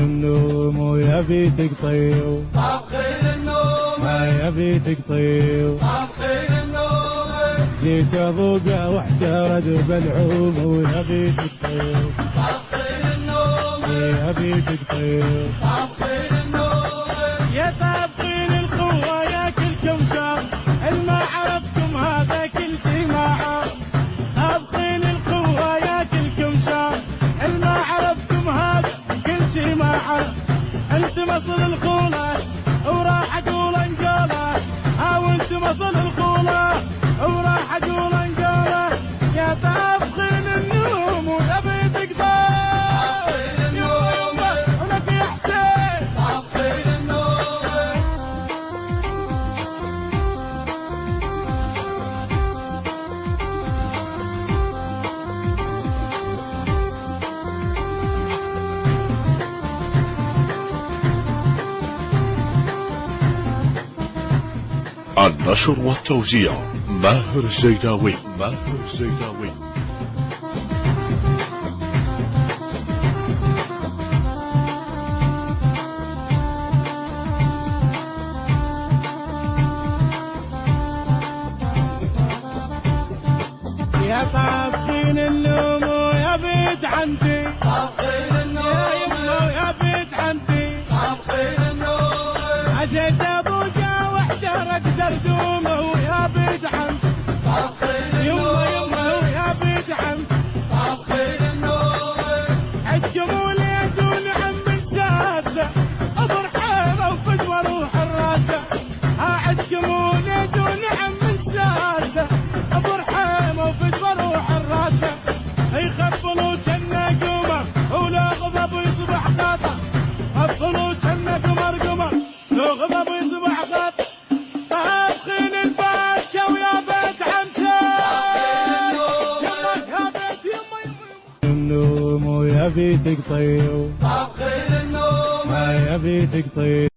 النوم ويا بيتك طيو طبخين النوم يا بيتك طيو طبخين النوم جيت اذوق واحترد بالعوم ويا بيتك طيو طبخين النوم يا بيتك طيو طبخين النوم يا طابخين القوة يا كلكم شر الما عرفتم هذا كل شي ما عرف طابخين القوة يا كلكم شر الما عرفتم هذا كل شي ما عرف انت مصل الخولة وراح اقول انقولة وانت مصل الخولة وراح اقول انقولة يا طابخين النوم ويا بيتك طبخين النوم ولك يا حسين طبخين النوم النشر والتوزيع ماهر الزيداوي. ماهر الزيداوي. يا طابخين النوم ويا بيت عندي طبخين يا النوم يمه ويا بيت عندي طبخين النوم عزيت ابوجا واحترق زردومه ويا بيت عندي طبخين يمه النوم يمه ويا بيت عندي طبخين النوم عدكم وليد ونعم السادسه برحيمه وفدوه روح الراسه عدكم وليد ونعم السادسه برحيمه وفدوه روح الراسه يخفلوا جنة قمر ولا غضب يصبح خطر خفلوا جنة قمر لو غضب يصبح خطر طابخين الباشا ويا بيت عمته يما يا بيت يما النوم ويا بيتك طيو طبخين النوم يا بيتك طيو